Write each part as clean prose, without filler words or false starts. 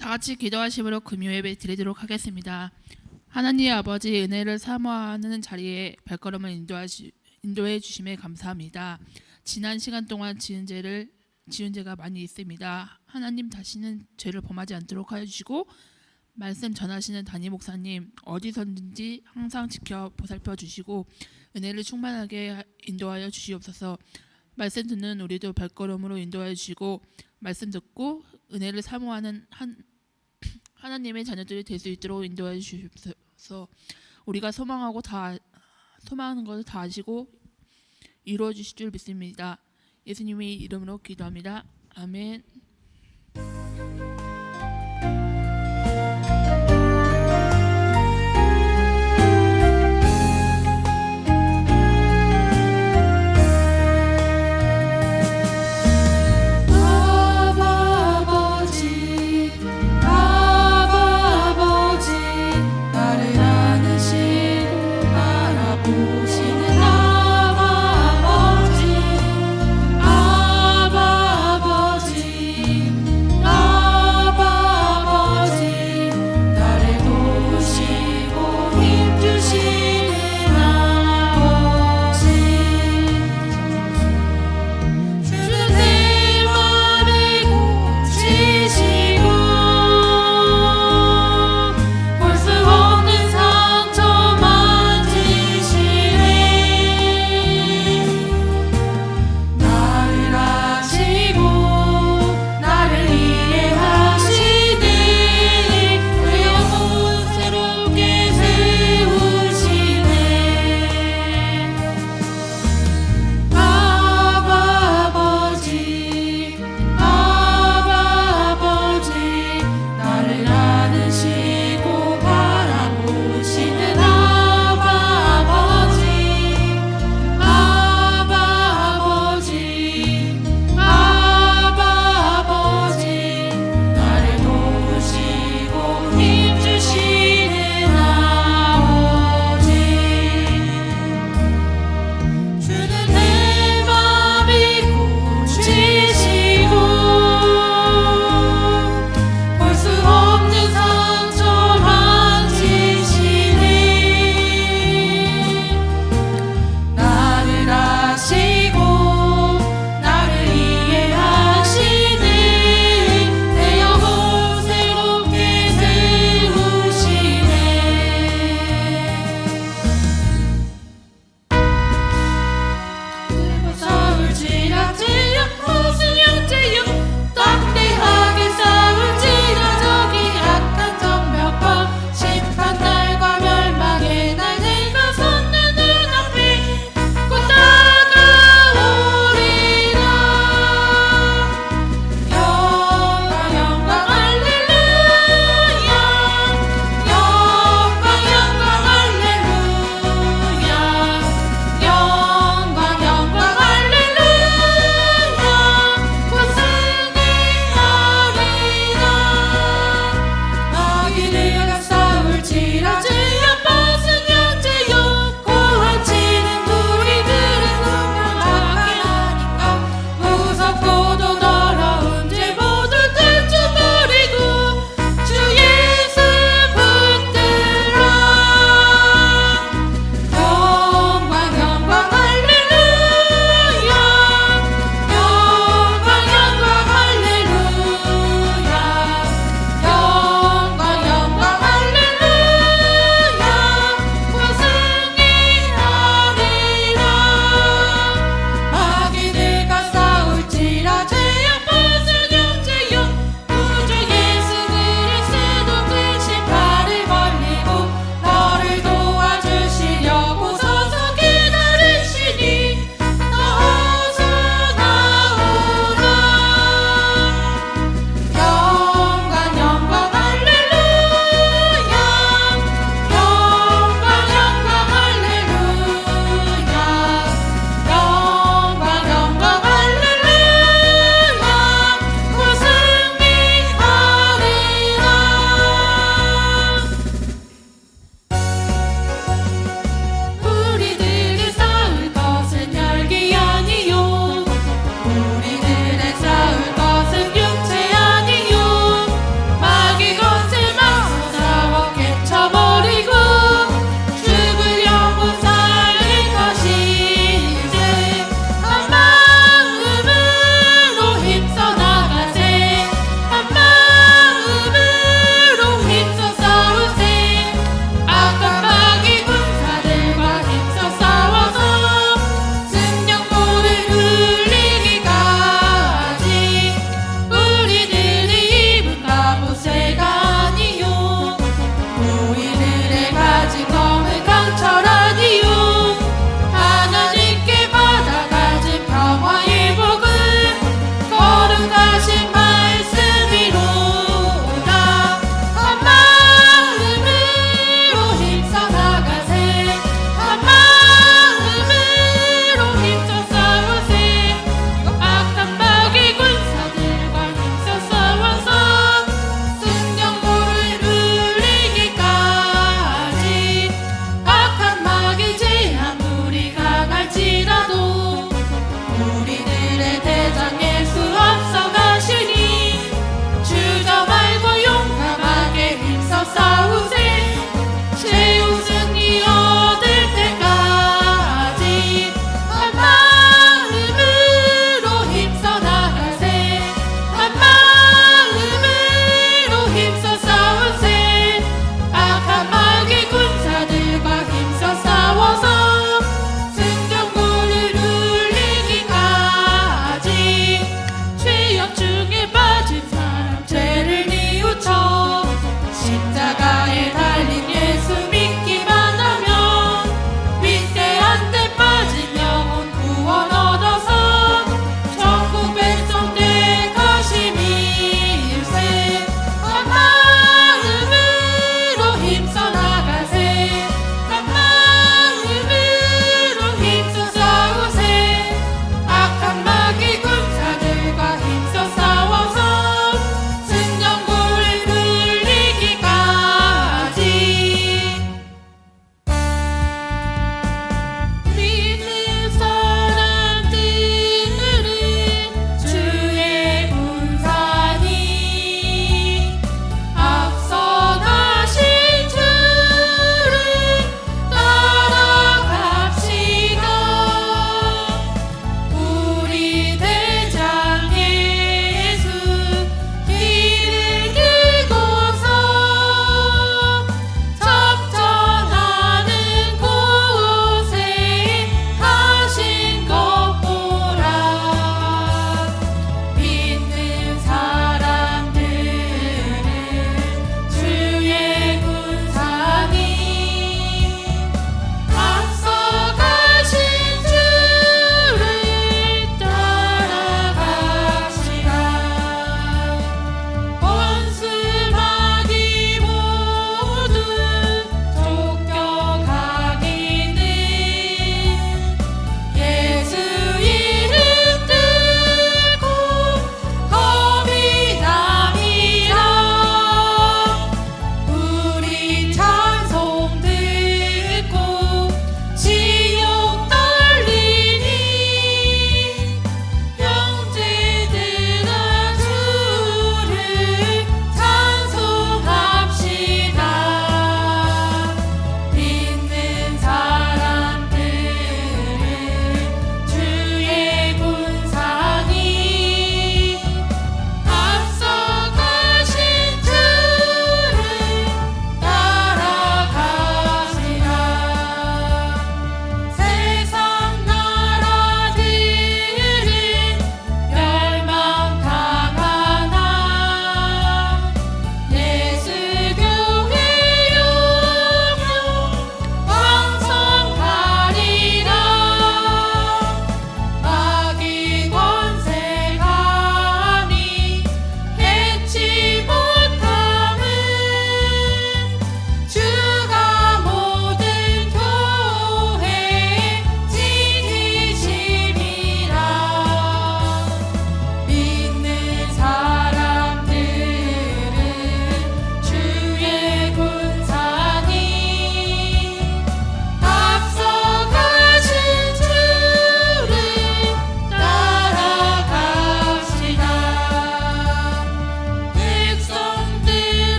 다 같이 기도하심으로 금요 예배 드리도록 하겠습니다. 하나님 아버지 은혜를 사모하는 자리에 발걸음을 인도해 주심에 감사합니다. 지난 시간 동안 지은 죄가 많이 있습니다. 하나님 다시는 죄를 범하지 않도록 하여 주시고 말씀 전하시는 담임 목사님 어디서든지 항상 지켜 보살펴 주시고 은혜를 충만하게 인도하여 주시옵소서. 말씀 듣는 우리도 발걸음으로 인도하여 주시고 말씀 듣고 은혜를 사모하는 하나님의 자녀들이 될 수 있도록 인도하여 주시옵소서. 우리가 소망하는 것을 다 아시고 이루어 주실 줄 믿습니다. 예수님의 이름으로 기도합니다. 아멘. 아버지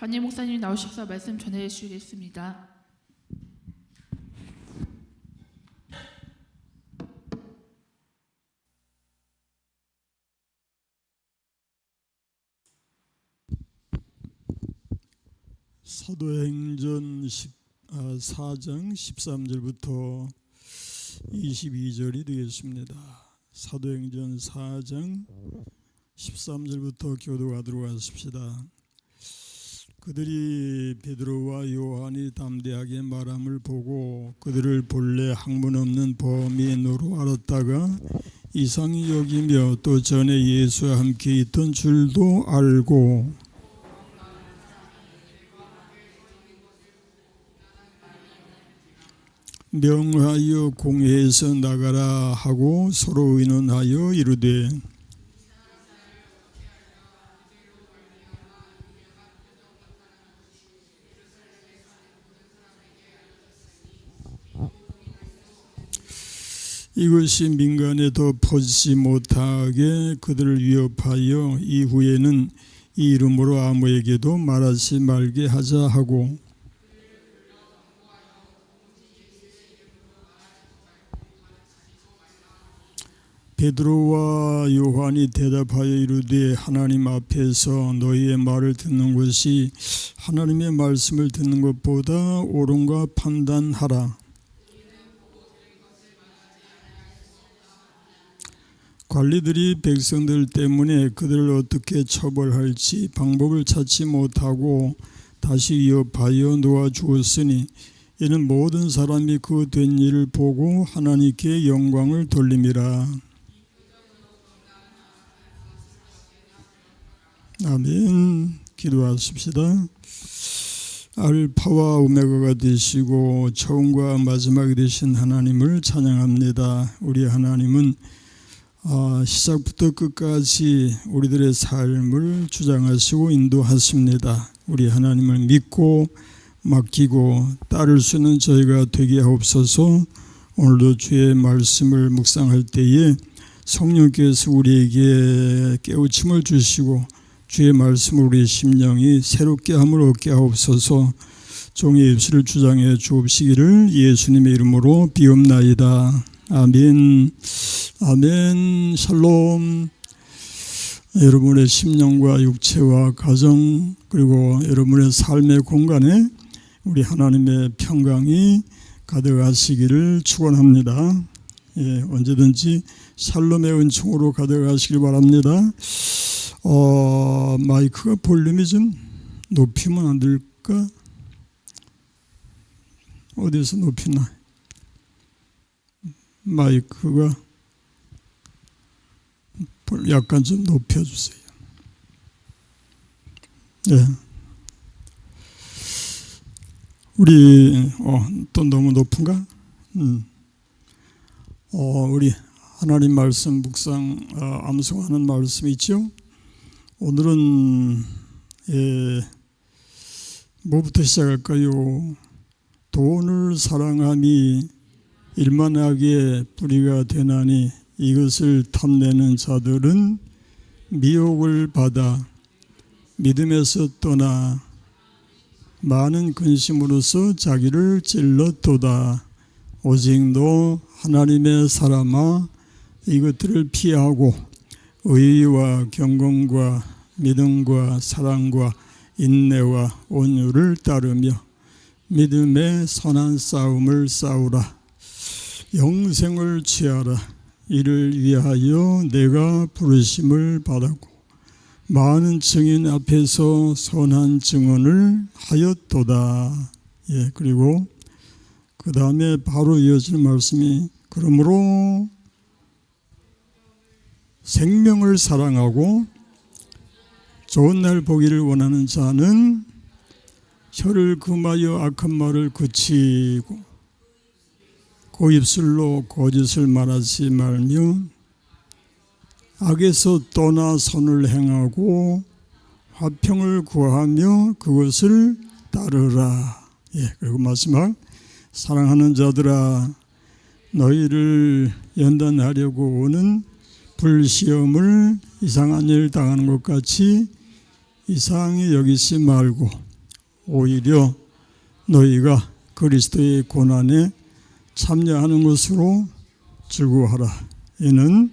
담임 목사님이 나오셔서 말씀 전해 주시겠습니다. 사도행전 4장 13절부터 22절이 되겠습니다. 사도행전 4장 13절부터 교독하도록 하십시다. 그들이 베드로와 요한이 담대하게 말함을 보고 그들을 본래 학문 없는 범인으로 알았다가 이상히 여기며 또 전에 예수와 함께 있던 줄도 알고 명하여 공회에서 나가라 하고 서로 의논하여 이르되 이것이 민간에 더 퍼지지 못하게 그들을 위협하여 이후에는 이 이름으로 아무에게도 말하지 말게 하자 하고 베드로와 요한이 대답하여 이르되 하나님 앞에서 너희의 말을 듣는 것이 하나님의 말씀을 듣는 것보다 옳은가 판단하라. 관리들이 백성들 때문에 그들을 어떻게 처벌할지 방법을 찾지 못하고 다시 위협하여 놓아주었으니 이는 모든 사람이 그 된 일을 보고 하나님께 영광을 돌림이라. 아멘. 기도하십시다. 알파와 오메가가 되시고 처음과 마지막이 되신 하나님을 찬양합니다. 우리 하나님은 시작부터 끝까지 우리들의 삶을 주장하시고 인도하십니다. 우리 하나님을 믿고 맡기고 따를 수 있는 저희가 되게 하옵소서. 오늘도 주의 말씀을 묵상할 때에 성령께서 우리에게 깨우침을 주시고 주의 말씀을 우리 심령이 새롭게 함을 얻게 하옵소서. 종의 입술을 주장해 주옵시기를 예수님의 이름으로 비옵나이다. 아멘. 아멘. 샬롬. 여러분의 심령과 육체와 가정 그리고 여러분의 삶의 공간에 우리 하나님의 평강이 가득하시기를 축원합니다. 언제든지 샬롬의 은총으로 가득하시길 바랍니다. 마이크가 볼륨이 좀 높이면 안 될까? 어디서 높이나? 마이크가 약간 좀 높여주세요. 네. 우리 또 너무 높은가? 우리 하나님 말씀 묵상 암송하는 말씀이 있죠. 오늘은 뭐부터 시작할까요? 돈을 사랑함이 일만하게 뿌리가 되나니 이것을 탐내는 자들은 미혹을 받아 믿음에서 떠나 많은 근심으로서 자기를 찔렀도다. 오직 너 하나님의 사람아 이것들을 피하고 의와 경건과 믿음과 사랑과 인내와 온유를 따르며 믿음의 선한 싸움을 싸우라. 영생을 취하라. 이를 위하여 내가 부르심을 받았고 많은 증인 앞에서 선한 증언을 하였도다. 그리고 그 다음에 바로 이어지는 말씀이 그러므로 생명을 사랑하고 좋은 날 보기를 원하는 자는 혀를 금하여 악한 말을 그치고 고입술로 거짓을 말하지 말며 악에서 떠나 선을 행하고 화평을 구하며 그것을 따르라. 그리고 마지막 사랑하는 자들아 너희를 연단하려고 오는 불시험을 이상한 일 당하는 것 같이 이상히 여기지 말고 오히려 너희가 그리스도의 고난에 참여하는 것으로 즐거워하라. 이는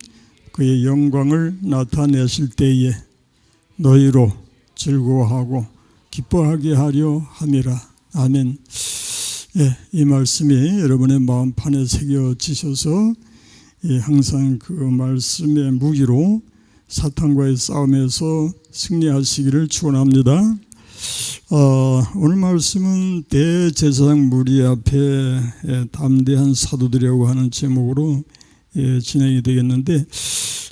그의 영광을 나타내실 때에 너희로 즐거워하고 기뻐하게 하려 함이라. 아멘. 예, 이 말씀이 여러분의 마음판에 새겨지셔서 항상 그 말씀의 무기로 사탄과의 싸움에서 승리하시기를 축원합니다. 오늘 말씀은 대제사장 무리 앞에 담대한 사도들이라고 하는 제목으로 진행이 되겠는데,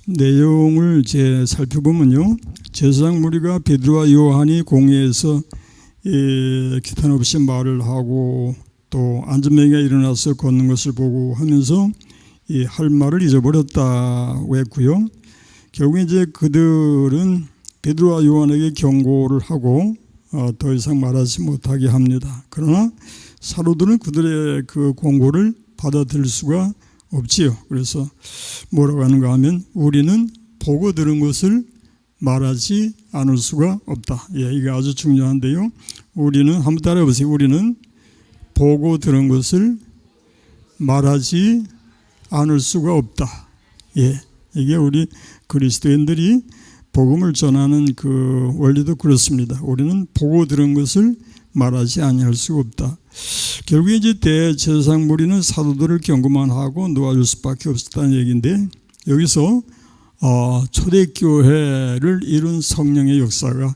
내용을 살펴보면요, 제사장 무리가 베드로와 요한이 공회에서 기탄 없이 말을 하고 또 안전병이가 일어나서 걷는 것을 보고 하면서 할 말을 잊어버렸다고 했고요. 결국 이제 그들은 베드로와 요한에게 경고를 하고 더 이상 말하지 못하게 합니다. 그러나 사도들은 그들의 그 권고를 받아들일 수가 없지요. 그래서 뭐라고 하는가 하면, 우리는 보고 들은 것을 말하지 않을 수가 없다. 예, 이게 아주 중요한데요. 우리는, 한번 따라해보세요. 우리는 보고 들은 것을 말하지 않을 수가 없다. 예, 이게 우리 그리스도인들이 복음을 전하는 그 원리도 그렇습니다. 우리는 보고 들은 것을 말하지 아니할 수가 없다. 결국에 이제 대제사장 무리는 사도들을 경고만 하고 놓아줄 수밖에 없었다는 얘기인데, 여기서 초대교회를 이룬 성령의 역사가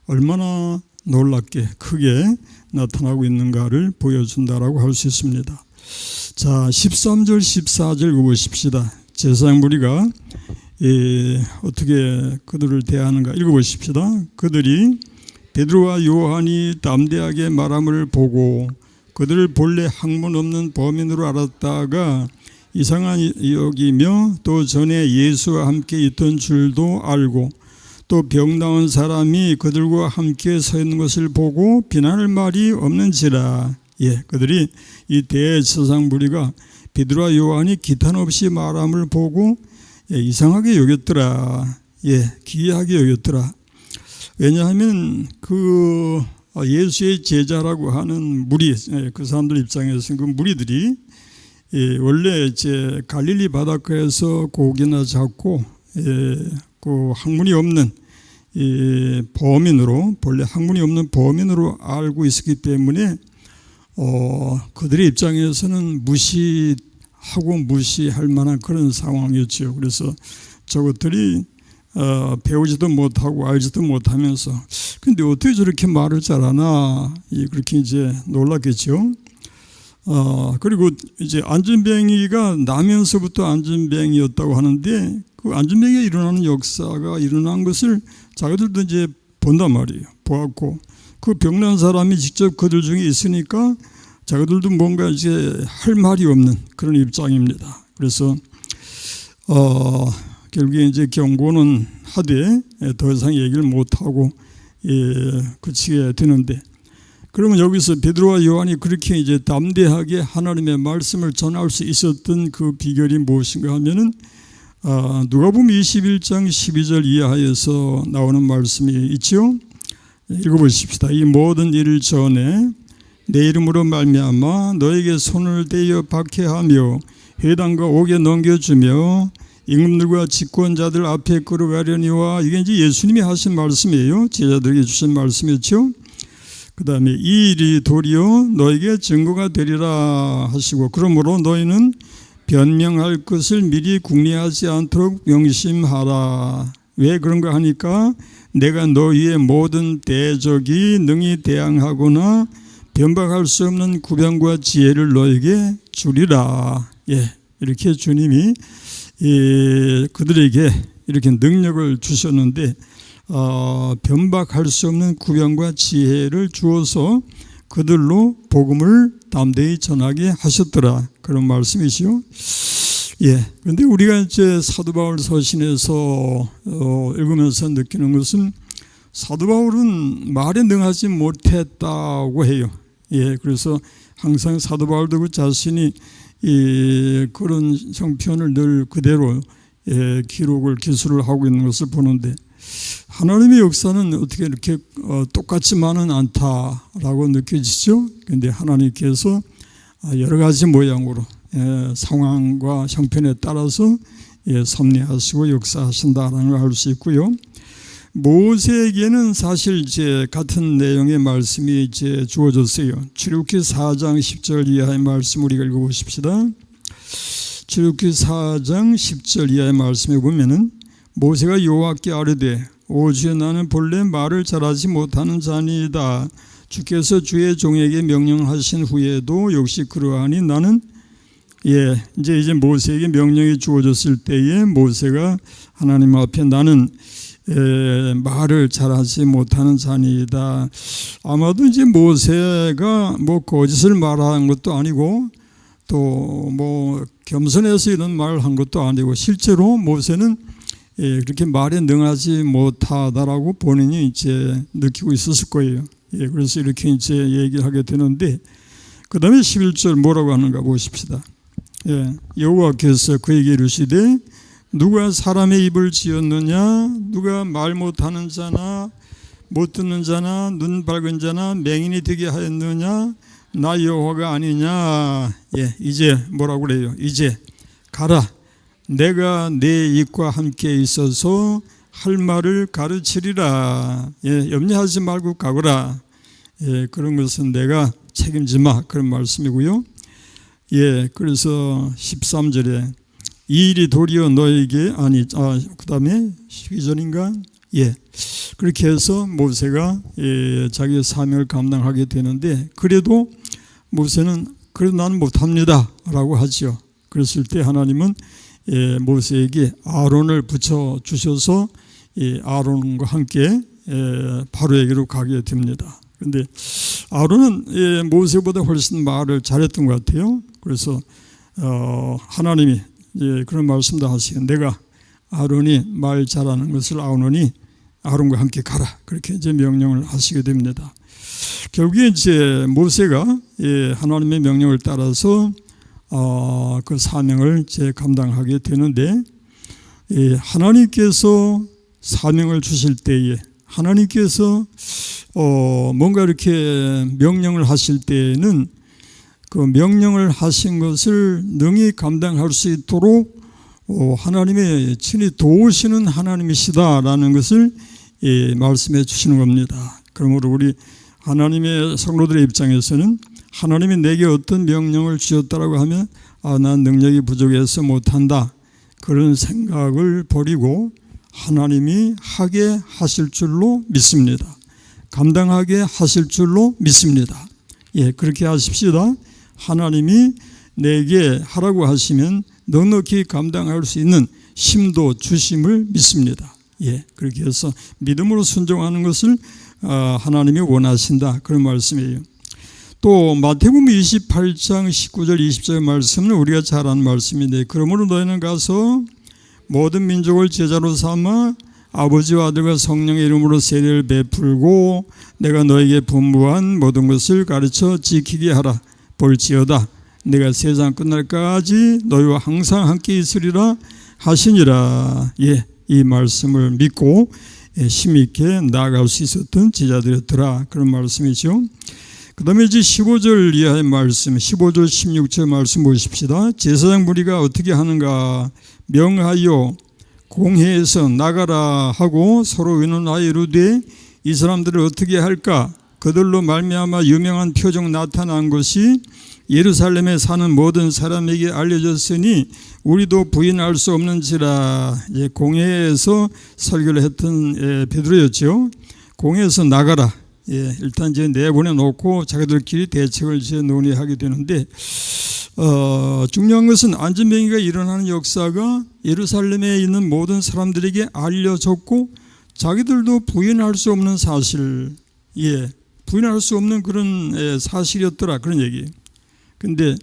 얼마나 놀랍게 크게 나타나고 있는가를 보여준다라고 할 수 있습니다. 자, 13절 14절 읽어보십시다. 제사장 무리가 어떻게 그들을 대하는가 읽어보십시다. 그들이 베드로와 요한이 담대하게 말함을 보고 그들을 본래 학문 없는 범인으로 알았다가 이상한 여기며 또 전에 예수와 함께 있던 줄도 알고 또 병 나은 사람이 그들과 함께 서 있는 것을 보고 비난할 말이 없는지라. 예, 그들이 이 대제사장 무리가 베드로와 요한이 기탄 없이 말함을 보고 이상하게 여겼더라. 예, 기이하게 여겼더라. 왜냐하면 그 예수의 제자라고 하는 무리, 그 사람들 입장에서는 그 무리들이 원래 이제 갈릴리 바닷가에서 고기나 잡고 그 학문이 없는 범인으로, 본래 학문이 없는 범인으로 알고 있었기 때문에 그들의 입장에서는 무시하고 무시할 만한 그런 상황이었죠. 그래서 저것들이 배우지도 못하고 알지도 못하면서 근데 어떻게 저렇게 말을 잘하나, 그렇게 이제 놀랐겠죠. 그리고 이제 안전뱅이가 나면서부터 안전뱅이였다고 하는데, 그 안전뱅이가 일어나는 역사가 일어난 것을 자기들도 이제 본단 말이에요. 보았고 그 병난 사람이 직접 그들 중에 있으니까 자기들도 뭔가 이제 할 말이 없는 그런 입장입니다. 그래서 결국에 이제 경고는 하되 더 이상 얘기를 못하고 그치게 되는데, 그러면 여기서 베드로와 요한이 그렇게 이제 담대하게 하나님의 말씀을 전할 수 있었던 그 비결이 무엇인가 하면은 누가복음 21장 12절 이하에서 나오는 말씀이 있죠. 읽어보십시다. 이 모든 일을 전에 내 이름으로 말미암아 너에게 손을 대어 박해하며 회당과 옥에 넘겨주며 임금들과 집권자들 앞에 끌어가려니와, 이게 이제 예수님이 하신 말씀이에요. 제자들에게 주신 말씀이었죠. 그 다음에 이 일이 도리어 너에게 증거가 되리라 하시고, 그러므로 너희는 변명할 것을 미리 궁리하지 않도록 명심하라. 왜 그런가 하니까 내가 너희의 모든 대적이 능히 대항하거나 변박할 수 없는 구변과 지혜를 너에게 주리라. 예, 이렇게 주님이 그들에게 이렇게 능력을 주셨는데 변박할 수 없는 구변과 지혜를 주어서 그들로 복음을 담대히 전하게 하셨더라. 그런 말씀이시요. 예. 그런데 우리가 이제 사도 바울 서신에서 읽으면서 느끼는 것은 사도 바울은 말에 능하지 못했다고 해요. 예. 그래서 항상 사도 바울도 그 자신이 그런 형편을 늘 그대로 기술을 하고 있는 것을 보는데, 하나님의 역사는 어떻게 이렇게 똑같지만은 않다라고 느껴지죠. 그런데 하나님께서 여러 가지 모양으로 상황과 형편에 따라서 섭리하시고 역사하신다라는 걸 알 수 있고요. 모세에게는 사실 이제 같은 내용의 말씀이 이제 주어졌어요. 출애굽기 4장 10절 이하의 말씀 우리가 읽어보십시다. 출애굽기 4장 10절 이하의 말씀에 보면은 모세가 여호와께 아뢰되 오주여 나는 본래 말을 잘하지 못하는 자니이다. 주께서 주의 종에게 명령하신 후에도 역시 그러하니 나는 이제 모세에게 명령이 주어졌을 때에 모세가 하나님 앞에 나는 말을 잘하지 못하는 자니이다. 아마도 이제 모세가 뭐 거짓을 말한 것도 아니고 또 뭐 겸손해서 이런 말을 한 것도 아니고 실제로 모세는 그렇게 말에 능하지 못하다라고 본인이 이제 느끼고 있었을 거예요. 그래서 이렇게 이제 얘기를 하게 되는데 그 다음에 11절 뭐라고 하는가 보십시다. 여호와께서 그에게 이르시되 누가 사람의 입을 지었느냐 누가 말 못하는 자나 못 듣는 자나 눈 밝은 자나 맹인이 되게 하였느냐 나 여호와가 아니냐. 이제 뭐라고 그래요? 이제 가라. 내가 내 입과 함께 있어서 할 말을 가르치리라. 염려하지 말고 가거라. 그런 것은 내가 책임지 마. 그런 말씀이고요. 그래서 13절에 이 일이 도리어 너에게 그 다음에 12절인가? 그렇게 해서 모세가 자기의 사명을 감당하게 되는데 그래도 모세는 그래도 나는 못합니다 라고 하죠. 그랬을 때 하나님은 모세에게 아론을 붙여주셔서 아론과 함께 바로에게로 가게 됩니다. 그런데 아론은 모세보다 훨씬 말을 잘했던 것 같아요. 그래서 하나님이 그런 말씀도 하시고 내가 아론이 말 잘하는 것을 아론과 함께 가라. 그렇게 이제 명령을 하시게 됩니다. 결국에 이제 모세가 하나님의 명령을 따라서 그 사명을 이제 감당하게 되는데 하나님께서 사명을 주실 때에 하나님께서 뭔가 이렇게 명령을 하실 때에는 그 명령을 하신 것을 능히 감당할 수 있도록 하나님의 친히 도우시는 하나님이시다라는 것을 말씀해 주시는 겁니다. 그러므로 우리 하나님의 성도들의 입장에서는 하나님이 내게 어떤 명령을 주셨다라고 하면 난 능력이 부족해서 못한다. 그런 생각을 버리고 하나님이 하게 하실 줄로 믿습니다. 감당하게 하실 줄로 믿습니다. 그렇게 하십시다. 하나님이 내게 하라고 하시면 넉넉히 감당할 수 있는 힘도 주심을 믿습니다. 그렇게 해서 믿음으로 순종하는 것을 하나님이 원하신다. 그런 말씀이에요. 또 마태복음 28장 19절 20절 말씀은 우리가 잘 아는 말씀인데 그러므로 너희는 가서 모든 민족을 제자로 삼아 아버지와 아들과 성령의 이름으로 세례를 베풀고 내가 너에게 분부한 모든 것을 가르쳐 지키게 하라. 볼지어다 내가 세상 끝날까지 너희와 항상 함께 있으리라 하시니라. 이 말씀을 믿고 힘있게 나아갈 수 있었던 제자들이었더라. 그런 말씀이죠. 그 다음에 이제 15절 이하의 말씀 15절 16절 말씀 보십시다. 제사장 무리가 어떻게 하는가 명하여 공회에서 나가라 하고 서로 의논하여 이르되 이 사람들을 어떻게 할까 그들로 말미암아 유명한 표적 나타난 것이 예루살렘에 사는 모든 사람에게 알려졌으니 우리도 부인할 수 없는지라. 공회에서 설교를 했던 베드로였죠. 공회에서 나가라. 일단 이제 내보내 놓고 자기들끼리 대책을 이제 논의하게 되는데 중요한 것은 안전병기가 일어나는 역사가 예루살렘에 있는 모든 사람들에게 알려졌고 자기들도 부인할 수 없는 사실, 부인할 수 없는 그런 사실이었더라. 그런 얘기예요. 근데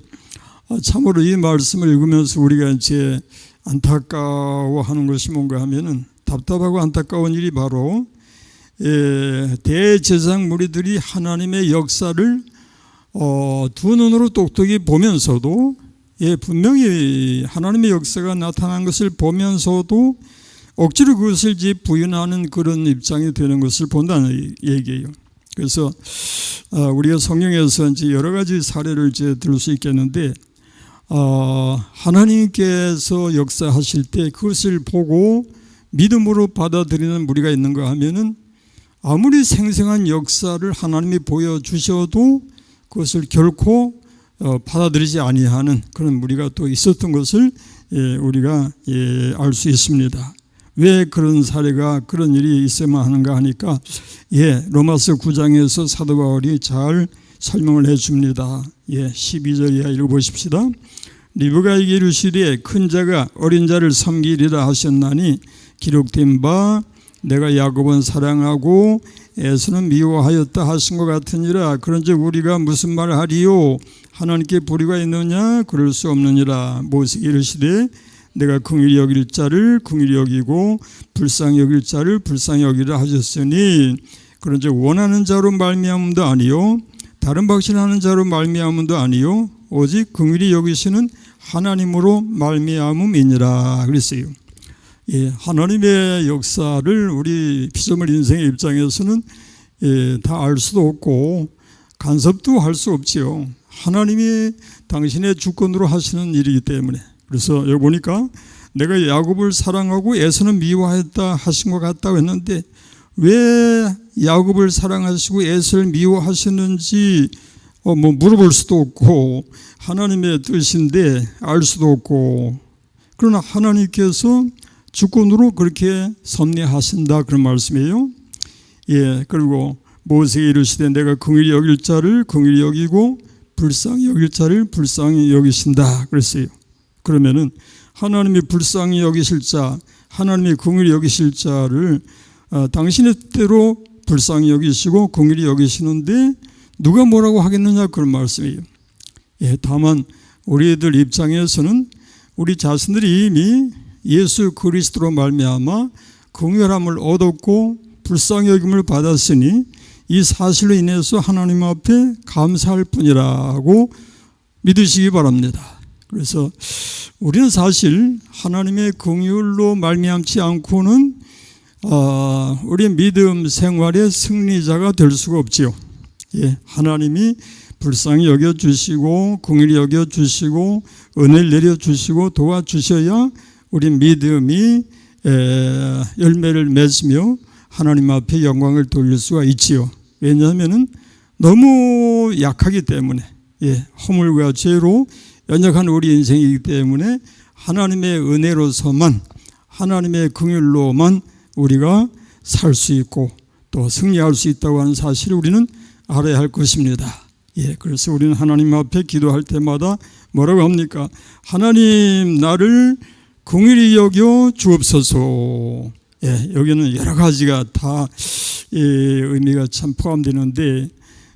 참으로 이 말씀을 읽으면서 우리가 이제 안타까워하는 것이 뭔가 하면은 답답하고 안타까운 일이 바로 대제사장 무리들이 하나님의 역사를 두 눈으로 똑똑히 보면서도 분명히 하나님의 역사가 나타난 것을 보면서도 억지로 그것을 이제 부인하는 그런 입장이 되는 것을 본다는 얘기예요. 그래서 우리가 성경에서 이제 여러 가지 사례를 이제 들 수 있겠는데, 하나님께서 역사하실 때 그것을 보고 믿음으로 받아들이는 무리가 있는가 하면은, 아무리 생생한 역사를 하나님이 보여주셔도 그것을 결코 받아들이지 아니하는 그런 무리가 또 있었던 것을 우리가 알 수 있습니다. 왜 그런 사례가, 그런 일이 있어야만 하는가 하니까, 로마서 9장에서 사도 바울이 잘 설명을 해줍니다. 12절 이하 읽어보십시다. 리브가에게 이르시되 큰 자가 어린 자를 섬기리라 하셨나니, 기록된 바 내가 야곱은 사랑하고 에서는 미워하였다 하신 것 같으니라. 그런즉 우리가 무슨 말을 하리요? 하나님께 불의가 있느냐? 그럴 수 없느니라. 모세에게 이르시되 내가 긍휼히 여길 자를 긍휼히 여기고 불쌍히 여길 자를 불쌍히 여기라 하셨으니, 그런즉 원하는 자로 말미암음도 아니요 다른 방식하는 자로 말미암음도 아니요 오직 긍휼히 여기시는 하나님으로 말미암음이니라 그랬어요. 하나님의 역사를 우리 피조물 인생의 입장에서는 다 알 수도 없고 간섭도 할 수 없지요. 하나님이 당신의 주권으로 하시는 일이기 때문에. 그래서 여기 보니까 내가 야곱을 사랑하고 에서는 미워하였다 하신 것 같다고 했는데, 왜 야곱을 사랑하시고 에서를 미워하시는지 물어볼 수도 없고, 하나님의 뜻인데 알 수도 없고, 그러나 하나님께서 주권으로 그렇게 섭리하신다 그런 말씀이에요. 그리고 모세에게 이르시되 내가 긍휼히 여길 자를 긍휼히 여기고 불쌍히 여길 자를 불쌍히 여기신다 그랬어요. 그러면은 하나님이 불쌍히 여기실 자, 하나님이 긍휼히 여기실 자를 당신의 뜻대로 불쌍히 여기시고 긍휼히 여기시는데 누가 뭐라고 하겠느냐 그런 말씀이에요. 다만 우리들 입장에서는 우리 자신들이 이미 예수 그리스도로 말미암아 긍휼함을 얻었고 불쌍히 여김을 받았으니 이 사실로 인해서 하나님 앞에 감사할 뿐이라고 믿으시기 바랍니다. 그래서 우리는 사실 하나님의 긍휼로 말미암지 않고는 우리 믿음 생활의 승리자가 될 수가 없지요. 하나님이 불쌍히 여겨주시고 긍휼히 여겨주시고 은혜를 내려주시고 도와주셔야 우리 믿음이 열매를 맺으며 하나님 앞에 영광을 돌릴 수가 있지요. 왜냐하면 너무 약하기 때문에, 허물과 죄로 연약한 우리 인생이기 때문에 하나님의 은혜로서만, 하나님의 긍휼로만 우리가 살 수 있고 또 승리할 수 있다고 하는 사실을 우리는 알아야 할 것입니다. 그래서 우리는 하나님 앞에 기도할 때마다 뭐라고 합니까? 하나님 나를 긍휼히 여겨 주옵소서. 여기는 여러 가지가 다 의미가 참 포함되는데,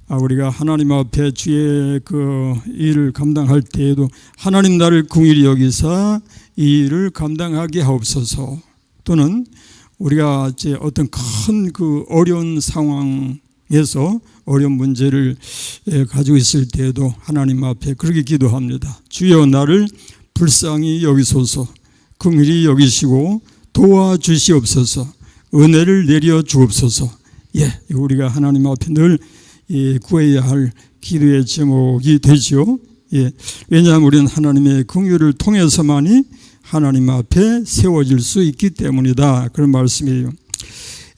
우리가 하나님 앞에 주의 그 일을 감당할 때에도 하나님 나를 긍휼히 여기사 이 일을 감당하게 하옵소서. 또는 우리가 이제 어떤 큰 그 어려운 상황에서 어려운 문제를 가지고 있을 때에도 하나님 앞에 그렇게 기도합니다. 주여 나를 불쌍히 여기소서, 긍휼히 여기시고 도와주시옵소서, 은혜를 내려 주옵소서. 우리가 하나님 앞에 늘 구해야 할 기도의 제목이 되죠. 왜냐하면 우리는 하나님의 긍휼을 통해서만이 하나님 앞에 세워질 수 있기 때문이다 그런 말씀이에요.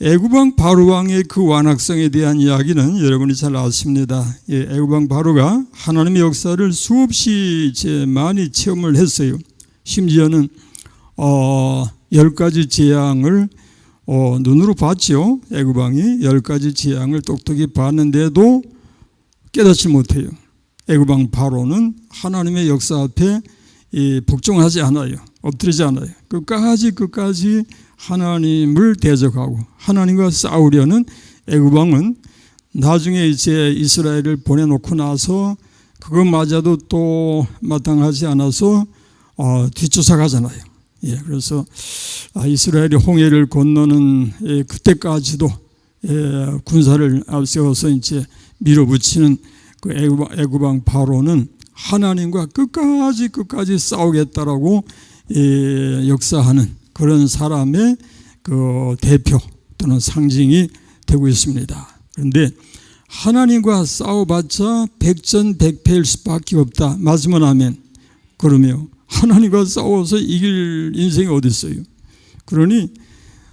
애굽왕 바로왕의 그 완악성에 대한 이야기는 여러분이 잘 아십니다. 애굽왕 바로가 하나님의 역사를 수없이 많이 체험을 했어요. 심지어는 10가지 재앙을 눈으로 봤죠. 애굽왕이 10가지 재앙을 똑똑히 봤는데도 깨닫지 못해요. 애굽왕 바로는 하나님의 역사 앞에 복종하지 않아요. 엎드리지 않아요. 끝까지 하나님을 대적하고 하나님과 싸우려는 애굽왕은 나중에 이제 이스라엘을 보내놓고 나서 그것마저도 또 마땅하지 않아서 뒤쫓아가잖아요. 그래서 이스라엘이 홍해를 건너는 그때까지도 군사를 앞세워서 이제 밀어붙이는 그 애굽왕 바로는 하나님과 끝까지 싸우겠다라고 역사하는 그런 사람의 그 대표 또는 상징이 되고 있습니다. 그런데 하나님과 싸워봤자 백전백패일 수밖에 없다. 맞으면 아멘. 그러면 하나님과 싸워서 이길 인생이 어디 있어요? 그러니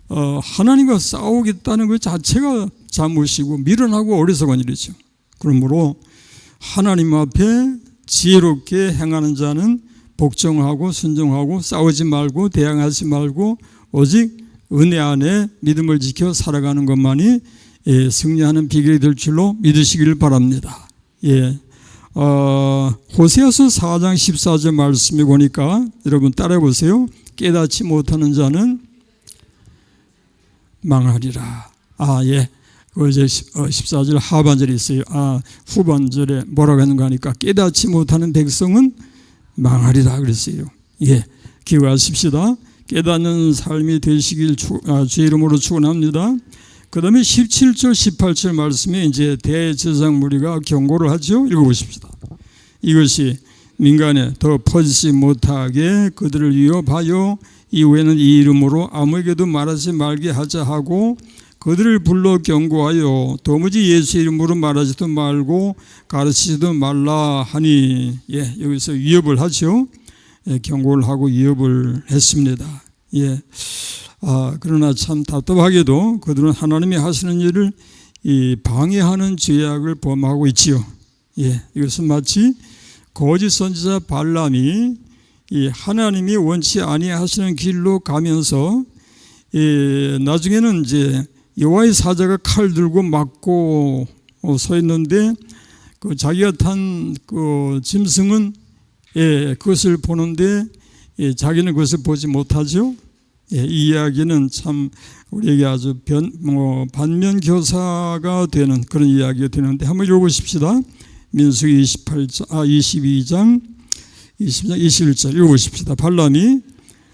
하나님과 싸우겠다는 것 자체가 잘못이고 미련하고 어리석은 일이죠. 그러므로 하나님 앞에 지혜롭게 행하는 자는 복종하고 순종하고 싸우지 말고 대항하지 말고 오직 은혜 안에 믿음을 지켜 살아가는 것만이 승리하는 비결이 될 줄로 믿으시기를 바랍니다. 호세아서 4장 14절 말씀에 보니까 여러분 따라해 보세요. 깨닫지 못하는 자는 망하리라. 그 이제 14절 하반절에 있어요. 후반절에 뭐라고 하는가 하니까 깨닫지 못하는 백성은 망하리라 그랬어요. 기억하십시다. 깨닫는 삶이 되시길 주의 이름으로 축원합니다. 그 다음에 17절 18절 말씀에 이제 대제사장 무리가 경고를 하죠. 읽어보십시다. 이것이 민간에 더 퍼지지 못하게 그들을 위협하여 이후에는 이 이름으로 아무에게도 말하지 말게 하자 하고 그들을 불러 경고하여 도무지 예수 이름으로 말하지도 말고 가르치지도 말라 하니 여기서 위협을 하죠. 경고를 하고 위협을 했습니다. 그러나 참 답답하게도 그들은 하나님이 하시는 일을 방해하는 죄악을 범하고 있지요. 이것은 마치 거짓 선지자 발람이 하나님이 원치 아니하시는 길로 가면서 나중에는 이제 여호와의 사자가 칼 들고 막고 서 있는데 그 자기가 탄 그 짐승은 그것을 보는데 자기는 그것을 보지 못하죠. 이 이야기는 참 우리에게 아주 반면교사가 되는 그런 이야기가 되는데 한번 읽어보십시다. 민수기 22장 21절 읽어보십시다. 발람이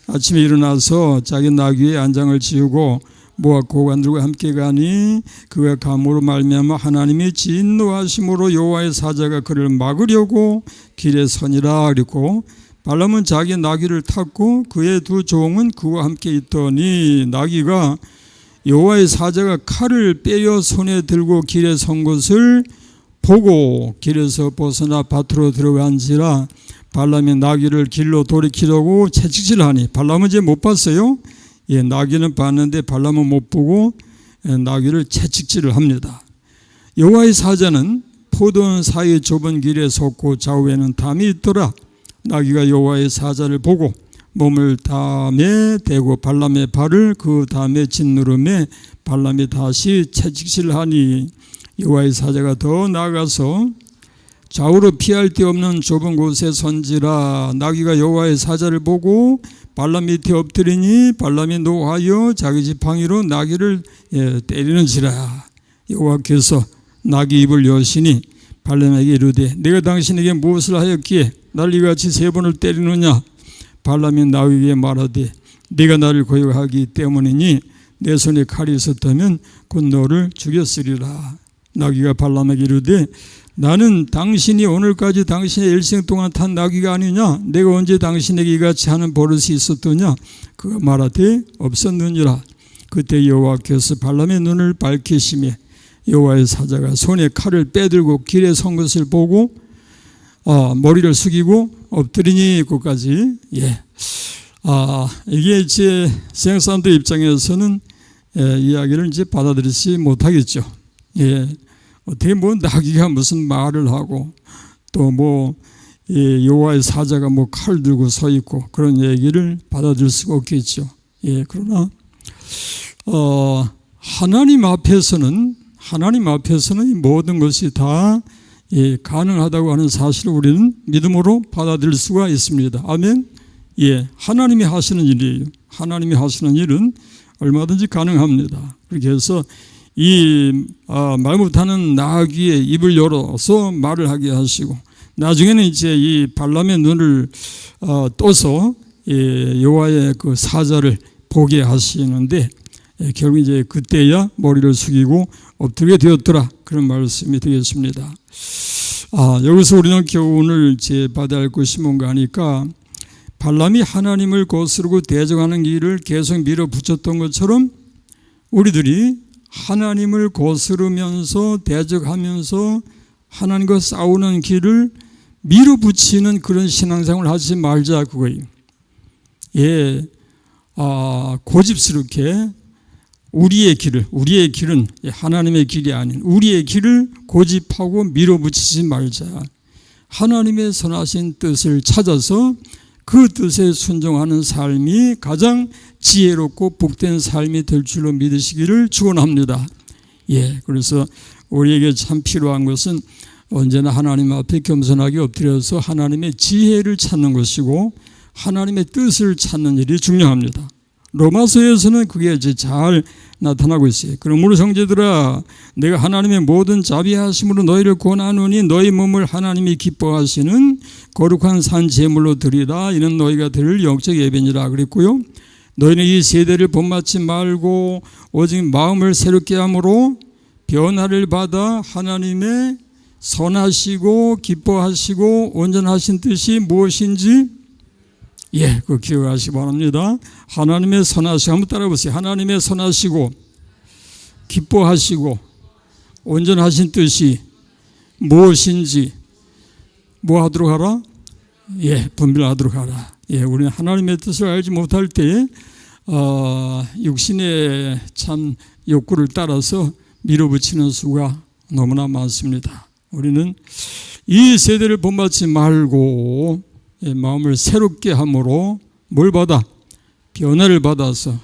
아침에 일어나서 자기 나귀의 안장을 지우고 모압 고관들과 함께 가니 그가 감으로 말미암아 하나님이 진노하심으로 여호와의 사자가 그를 막으려고 길에 서니라 그랬고 발람은 자기 나귀를 탔고 그의 두 종은 그와 함께 있더니 나귀가 여호와의 사자가 칼을 빼어 손에 들고 길에 선 것을 보고 길에서 벗어나 밭으로 들어간지라 발람이 나귀를 길로 돌이키려고 채찍질하니 발람은 이제 못 봤어요. 나귀는 봤는데 발람은 못 보고 나귀를 채찍질을 합니다. 여호와의 사자는 포도원 사이의 좁은 길에 섰고 좌우에는 담이 있더라. 나귀가 여호와의 사자를 보고 몸을 담에 대고 발람의 발을 그 담에 짓누름에 발람이 다시 채찍질하니 여호와의 사자가 더 나아가서 좌우로 피할 데 없는 좁은 곳에 선지라. 나귀가 여호와의 사자를 보고 발람 밑에 엎드리니 발람이 노하여 자기 지팡이로 나귀를 때리는지라. 여호와께서 나귀 입을 여시니 발람에게 이르되 내가 당신에게 무엇을 하였기에 나를 이같이 3번을 때리느냐. 발람이 나귀에게 말하되 네가 나를 고용하기 때문이니 내 손에 칼이 있었다면 곧 너를 죽였으리라. 나귀가 발람에게 이르되 나는 당신이 오늘까지 당신의 일생 동안 탄 나귀가 아니냐. 내가 언제 당신에게 이같이 하는 버릇이 있었더냐. 그가 말하되 없었느니라. 그때 여호와께서 발람의 눈을 밝히시매 여호와의 사자가 손에 칼을 빼들고 길에 선 것을 보고 머리를 숙이고 엎드리니 끝까지. 이게 이제 세상 사람들 입장에서는 이야기를 이제 받아들이지 못하겠죠. 어떻게 나귀가 무슨 말을 하고 또 여호와의 사자가 칼 들고 서 있고 그런 얘기를 받아들일 수가 없겠죠. 그러나 하나님 앞에서는 이 모든 것이 다 가능하다고 하는 사실을 우리는 믿음으로 받아들일 수가 있습니다. 아멘. 하나님이 하시는 일이에요. 하나님이 하시는 일은 얼마든지 가능합니다. 그렇게 해서 말 못하는 나귀의 입을 열어서 말을 하게 하시고 나중에는 이제 이 발람의 눈을 떠서 여호와의 그 사자를 보게 하시는데 결국 이제 그때야 머리를 숙이고 엎드리게 되었더라. 그런 말씀이 되겠습니다. 여기서 우리는 교훈을 받아야 할 것이 뭔가 하니까 발람이 하나님을 거스르고 대적하는 길을 계속 밀어붙였던 것처럼 우리들이 하나님을 거스르면서 대적하면서 하나님과 싸우는 길을 밀어붙이는 그런 신앙생활을 하지 말자 그거예요. 고집스럽게 우리의 길은 하나님의 길이 아닌 우리의 길을 고집하고 밀어붙이지 말자. 하나님의 선하신 뜻을 찾아서 그 뜻에 순종하는 삶이 가장 지혜롭고 복된 삶이 될 줄로 믿으시기를 축원합니다. 그래서 우리에게 참 필요한 것은 언제나 하나님 앞에 겸손하게 엎드려서 하나님의 지혜를 찾는 것이고 하나님의 뜻을 찾는 일이 중요합니다. 로마서에서는 그게 이제 잘 나타나고 있어요. 그러므로 형제들아 내가 하나님의 모든 자비하심으로 너희를 권하노니 너희 몸을 하나님이 기뻐하시는 거룩한 산 제물로 드리라. 이는 너희가 드릴 영적 예배니라 그랬고요. 너희는 이 세대를 본받지 말고 오직 마음을 새롭게 함으로 변화를 받아 하나님의 선하시고 기뻐하시고 온전하신 뜻이 무엇인지 그거 기억하시기 바랍니다. 하나님의 선하시고 한번 따라해 보세요. 하나님의 선하시고 기뻐하시고 온전하신 뜻이 무엇인지 뭐 하도록 하라? 분별하도록 하라. 우리는 하나님의 뜻을 알지 못할 때 육신의 참 욕구를 따라서 밀어붙이는 수가 너무나 많습니다. 우리는 이 세대를 본받지 말고 마음을 새롭게 함으로 뭘 받아? 변화를 받아서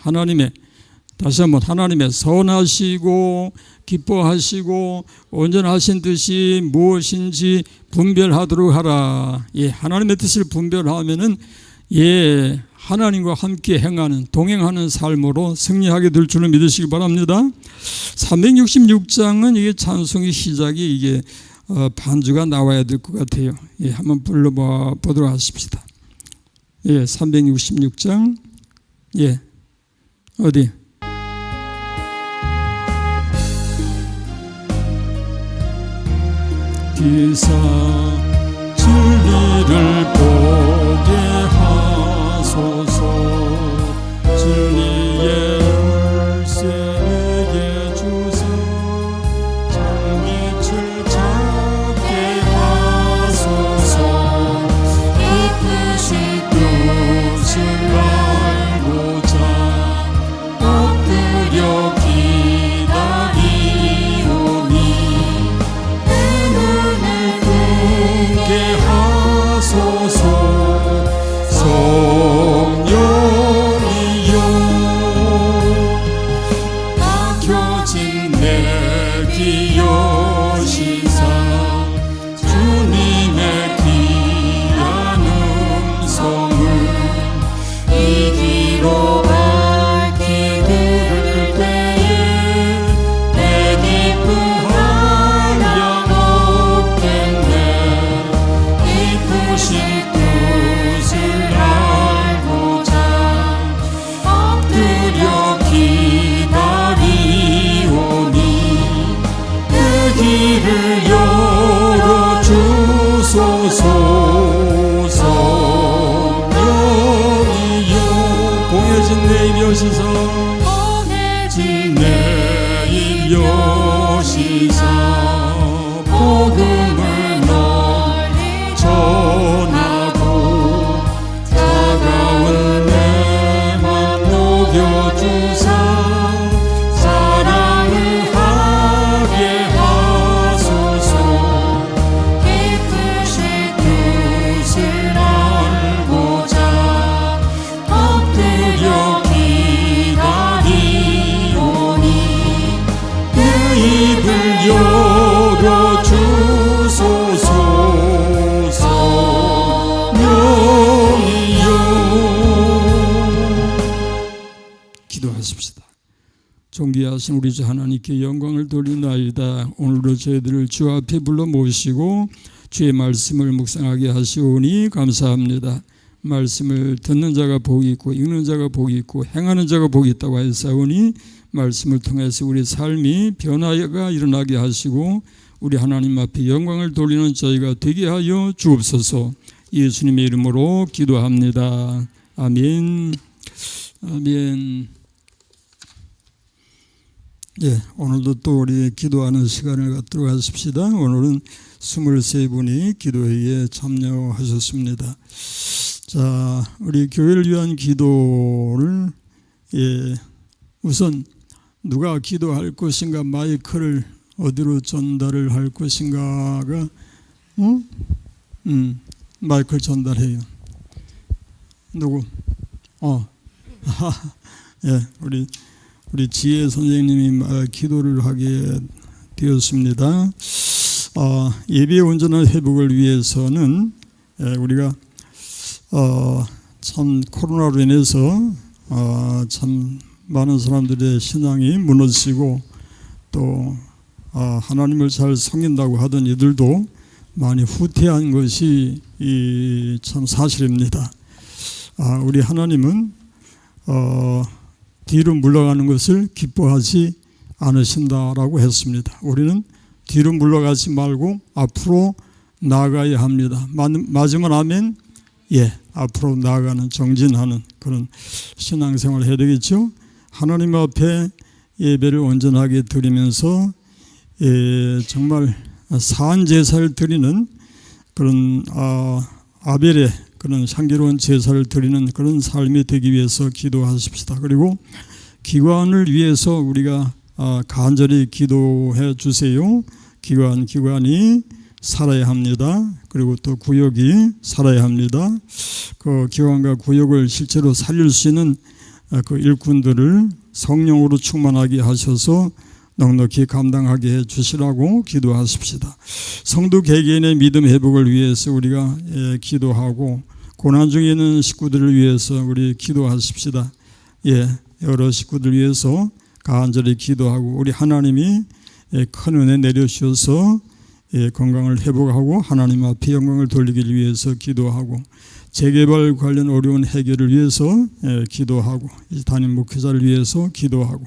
다시 한번 하나님의 선하시고 기뻐하시고 온전하신 뜻이 무엇인지 분별하도록 하라. 하나님의 뜻을 분별하면은 하나님과 함께 행하는 동행하는 삶으로 승리하게 될 줄을 믿으시기 바랍니다. 366장은 이게 찬송의 시작이 이게 반주가 나와야 될 것 같아요. 한번 불러봐 보도록 하십시다. 366장. 어디? 기사 진리를 보게 하소서. 진리의 열쇠 내게 주사 장미칠 찾게 하소서. 기쁘신 뜻을 알고자 엎드려 기다리오니 내 눈을 뜨게 하소서. 성령이여 막혀진 내 귀 여시사 주님의 귀한 음성을 이기로 밝히 들을 때에 내 기쁨 한량 없겠네. 기쁘신 뜻을 알고자 엎드려 기다리오니 그 길을 열어주소서. 성령이여 봉해진 내 입 여시사 봉해진 내 입 여시사 복음을 널리 전하고 차가운 내만 녹여주사 사랑을 하게 하소서. 기쁘신 뜻을 알고자 엎드려 기다리오니 그 입을 열어주소서. 성령이여 기도하십시다. 존귀하신 우리 주 하나님께 영광을 돌리나이다. 오늘도 저희들을 주 앞에 불러 모시고 주의 말씀을 묵상하게 하시오니 감사합니다. 말씀을 듣는 자가 복이 있고 읽는 자가 복이 있고 행하는 자가 복이 있다고 하사오니 말씀을 통해서 우리 삶이 변화가 일어나게 하시고 우리 하나님 앞에 영광을 돌리는 저희가 되게 하여 주옵소서. 예수님의 이름으로 기도합니다. 아멘. 아멘. 예, 오늘도 또 우리 기도하는 시간을 갖도록 하십시다. 오늘은 23분이 기도회에 참여하셨습니다. 자, 우리 교회를 위한 기도를 우선 누가 기도할 것인가, 마이크를 어디로 전달을 할 것인가가 마이크를 전달해요. 누구? 예, 우리 지혜 선생님이 기도를 하게 되었습니다. 예배 온전한 회복을 위해서는 우리가 참 코로나로 인해서 참 많은 사람들의 신앙이 무너지고 또 하나님을 잘 섬긴다고 하던 이들도 많이 후퇴한 것이 참 사실입니다. 우리 하나님은 뒤로 물러가는 것을 기뻐하지 않으신다라고 했습니다. 우리는 뒤로 물러가지 말고 앞으로 나아가야 합니다. 맞으면 아멘? 예, 앞으로 나아가는, 정진하는 그런 신앙생활을 해야 되겠죠. 하나님 앞에 예배를 온전하게 드리면서 정말 사한 제사를 드리는 그런 아벨의 그런 향기로운 제사를 드리는 그런 삶이 되기 위해서 기도하십시다. 그리고 기관을 위해서 우리가 간절히 기도해 주세요. 기관이 살아야 합니다. 그리고 또 구역이 살아야 합니다. 그 기관과 구역을 실제로 살릴 수 있는 그 일꾼들을 성령으로 충만하게 하셔서 넉넉히 감당하게 해 주시라고 기도하십시다. 성도 개개인의 믿음 회복을 위해서 우리가 기도하고 고난 중에 있는 식구들을 위해서 우리 기도하십시다. 예, 여러 식구들 위해서 간절히 기도하고 우리 하나님이 큰 은혜 내려주셔서 건강을 회복하고 하나님 앞에 영광을 돌리기 위해서 기도하고 재개발 관련 어려운 해결을 위해서 기도하고 담임 목회자를 위해서 기도하고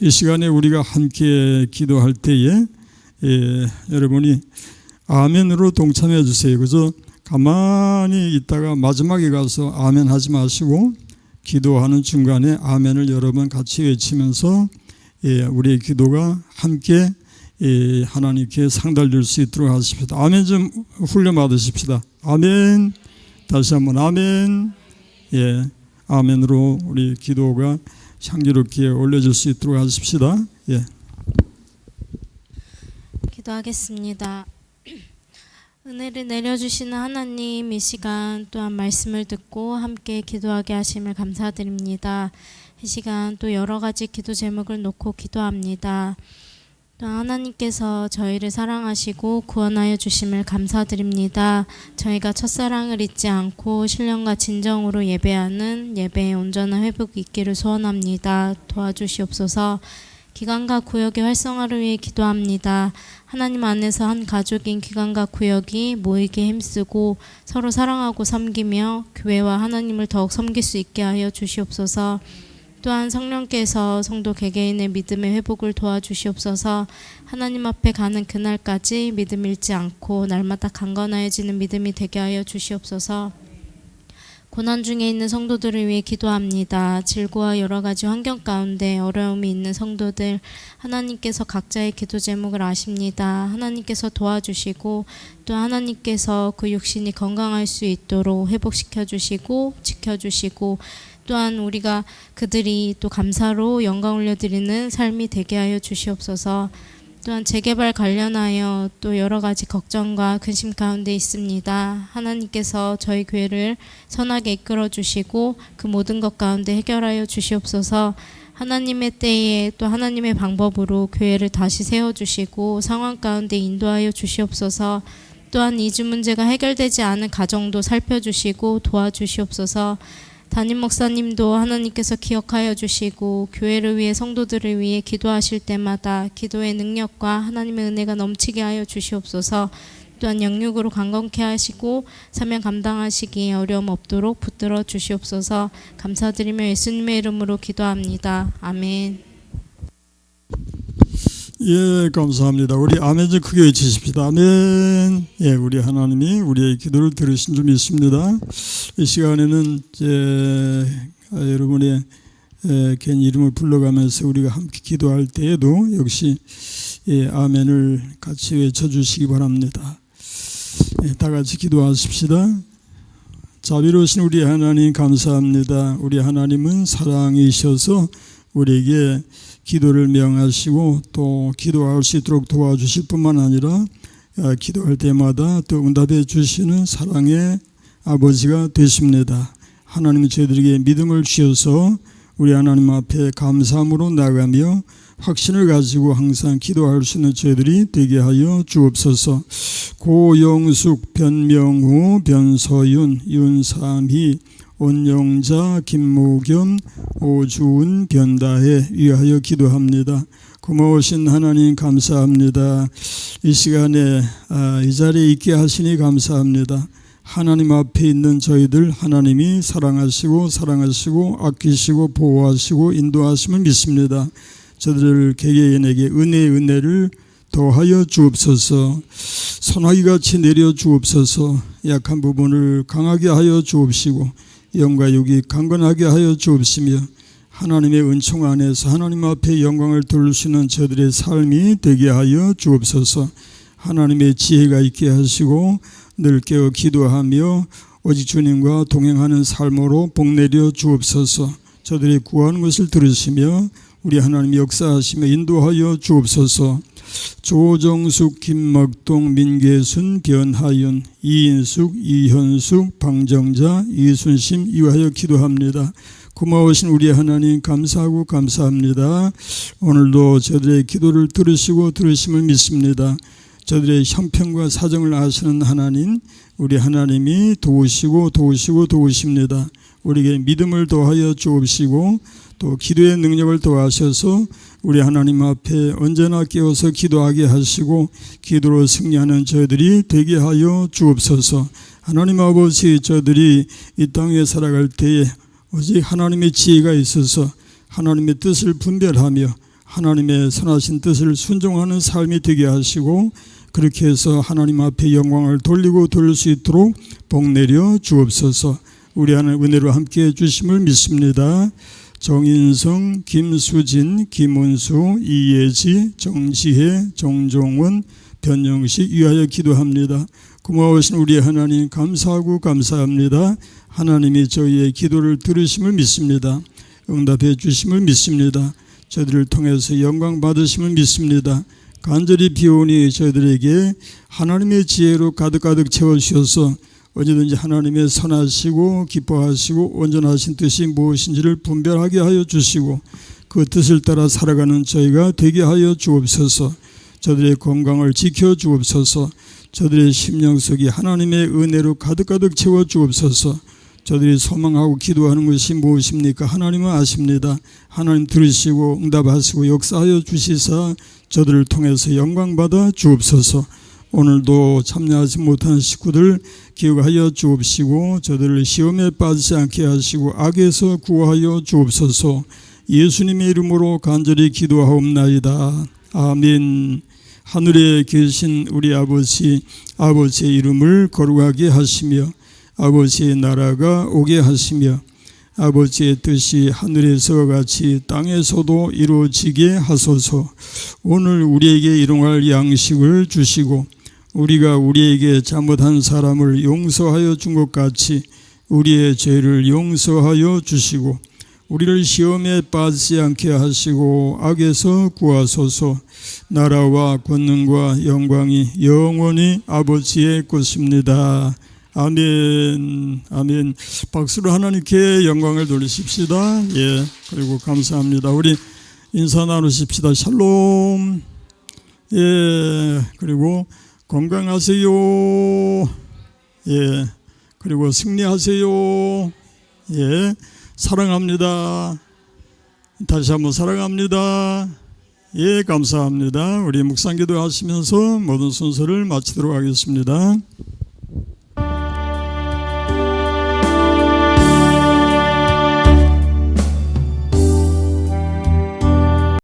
이 시간에 우리가 함께 기도할 때에 여러분이 아멘으로 동참해 주세요. 그래서 가만히 있다가 마지막에 가서 아멘 하지 마시고 기도하는 중간에 아멘을 여러 번 같이 외치면서 우리의 기도가 함께 하나님께 상달될 수 있도록 하십시다. 아멘 좀 훈련 받으십시다. 아멘. 다시 한번 아멘. 예, 아멘으로 우리 기도가 향기롭게 올려질 수 있도록 하십시다. 예. 기도하겠습니다. 은혜를 내려주시는 하나님, 이 시간 또한 말씀을 듣고 함께 기도하게 하심을 감사드립니다. 이 시간 또 여러 가지 기도 제목을 놓고 기도합니다. 또 하나님께서 저희를 사랑하시고 구원하여 주심을 감사드립니다. 저희가 첫사랑을 잊지 않고 신령과 진정으로 예배하는 예배의 온전한 회복이 있기를 소원합니다. 도와주시옵소서. 기관과 구역의 활성화를 위해 기도합니다. 하나님 안에서 한 가족인 기관과 구역이 모이게 힘쓰고 서로 사랑하고 섬기며 교회와 하나님을 더욱 섬길 수 있게 하여 주시옵소서. 또한 성령께서 성도 개개인의 믿음의 회복을 도와주시옵소서. 하나님 앞에 가는 그날까지 믿음 잃지 않고 날마다 강건해지는 믿음이 되게 하여 주시옵소서. 고난 중에 있는 성도들을 위해 기도합니다. 질고와 여러 가지 환경 가운데 어려움이 있는 성도들, 하나님께서 각자의 기도 제목을 아십니다. 하나님께서 도와주시고 또 하나님께서 그 육신이 건강할 수 있도록 회복시켜 주시고 지켜주시고 또한 우리가 그들이 또 감사로 영광 올려드리는 삶이 되게 하여 주시옵소서. 또한 재개발 관련하여 또 여러 가지 걱정과 근심 가운데 있습니다. 하나님께서 저희 교회를 선하게 이끌어 주시고 그 모든 것 가운데 해결하여 주시옵소서. 하나님의 때에 또 하나님의 방법으로 교회를 다시 세워주시고 상황 가운데 인도하여 주시옵소서. 또한 이주 문제가 해결되지 않은 가정도 살펴주시고 도와주시옵소서. 담임 목사님도 하나님께서 기억하여 주시고 교회를 위해 성도들을 위해 기도하실 때마다 기도의 능력과 하나님의 은혜가 넘치게 하여 주시옵소서. 또한 영육으로 강건케 하시고 사명 감당하시기에 어려움 없도록 붙들어 주시옵소서. 감사드리며 예수님의 이름으로 기도합니다. 아멘. 예, 감사합니다. 우리 아멘 좀 크게 외치십시다. 아멘. 예, 우리 하나님이 우리의 기도를 들으신 줄 믿습니다. 이 시간에는 여러분의 개인 이름을 불러가면서 우리가 함께 기도할 때에도 역시 아멘을 같이 외쳐주시기 바랍니다. 다 같이 기도하십시다. 자비로우신 우리 하나님 감사합니다. 우리 하나님은 사랑이셔서 우리에게 기도를 명하시고 또 기도할 수 있도록 도와주실 뿐만 아니라 기도할 때마다 또 응답해 주시는 사랑의 아버지가 되십니다. 하나님이 저희들에게 믿음을 주셔서 우리 하나님 앞에 감사함으로 나가며 확신을 가지고 항상 기도할 수 있는 저희들이 되게 하여 주옵소서. 고영숙, 변명우, 변서윤, 윤삼희, 온영자, 김무겸, 오주은, 변다혜 위하여 기도합니다. 고마우신 하나님 감사합니다. 이 시간에 이 자리에 있게 하시니 감사합니다. 하나님 앞에 있는 저희들 하나님이 사랑하시고 아끼시고 보호하시고 인도하심을 믿습니다. 저들 개개인에게 은혜를 더하여 주옵소서. 소나기같이 내려 주옵소서. 약한 부분을 강하게 하여 주옵시고 영과 육이 강건하게 하여 주옵시며 하나님의 은총 안에서 하나님 앞에 영광을 돌리시는 저들의 삶이 되게 하여 주옵소서. 하나님의 지혜가 있게 하시고 늘 깨어 기도하며 오직 주님과 동행하는 삶으로 복내려 주옵소서. 저들이 구하는 것을 들으시며 우리 하나님 역사하시며 인도하여 주옵소서. 조정숙, 김막동, 민계순, 변하윤, 이인숙, 이현숙, 방정자, 이순심 이하여 기도합니다. 고마우신 우리 하나님 감사하고 감사합니다. 오늘도 저들의 기도를 들으심을 믿습니다. 저들의 형편과 사정을 아시는 하나님, 우리 하나님이 도우십니다. 우리에게 믿음을 더하여 주옵시고 또 기도의 능력을 더하셔서 우리 하나님 앞에 언제나 깨어서 기도하게 하시고 기도로 승리하는 저희들이 되게 하여 주옵소서. 하나님 아버지, 저들이 이 땅에 살아갈 때에 오직 하나님의 지혜가 있어서 하나님의 뜻을 분별하며 하나님의 선하신 뜻을 순종하는 삶이 되게 하시고 그렇게 해서 하나님 앞에 영광을 돌릴 수 있도록 복내려 주옵소서. 우리 하나님 은혜로 함께 해주심을 믿습니다. 정인성, 김수진, 김은수, 이예지, 정지혜, 정종원, 변영식 위하여 기도합니다. 고마우신 우리 하나님 감사하고 감사합니다. 하나님이 저희의 기도를 들으심을 믿습니다. 응답해 주심을 믿습니다. 저희들을 통해서 영광 받으심을 믿습니다. 간절히 비오니 저희들에게 하나님의 지혜로 가득 채워주셔서 언제든지 하나님의 선하시고 기뻐하시고 온전하신 뜻이 무엇인지를 분별하게 하여 주시고 그 뜻을 따라 살아가는 저희가 되게 하여 주옵소서. 저들의 건강을 지켜 주옵소서. 저들의 심령 속이 하나님의 은혜로 가득 채워 주옵소서. 저들이 소망하고 기도하는 것이 무엇입니까? 하나님은 아십니다. 하나님 들으시고 응답하시고 역사하여 주시사 저들을 통해서 영광받아 주옵소서. 오늘도 참여하지 못한 식구들 기억하여 주옵시고 저들을 시험에 빠지지 않게 하시고 악에서 구하여 주옵소서. 예수님의 이름으로 간절히 기도하옵나이다. 아멘. 하늘에 계신 우리 아버지의 이름을 거룩하게 하시며 아버지의 나라가 오게 하시며 아버지의 뜻이 하늘에서 같이 땅에서도 이루어지게 하소서. 오늘 우리에게 일용할 양식을 주시고 우리가 우리에게 잘못한 사람을 용서하여 준 것 같이 우리의 죄를 용서하여 주시고 우리를 시험에 빠지지 않게 하시고 악에서 구하소서. 나라와 권능과 영광이 영원히 아버지의 것입니다. 아멘. 아멘. 박수로 하나님께 영광을 돌리십시다. 예. 그리고 감사합니다. 우리 인사 나누십시다. 샬롬. 예. 그리고 건강하세요. 예. 그리고 승리하세요. 예. 사랑합니다. 다시 한번 사랑합니다. 예. 감사합니다. 우리 묵상기도 하시면서 모든 순서를 마치도록 하겠습니다.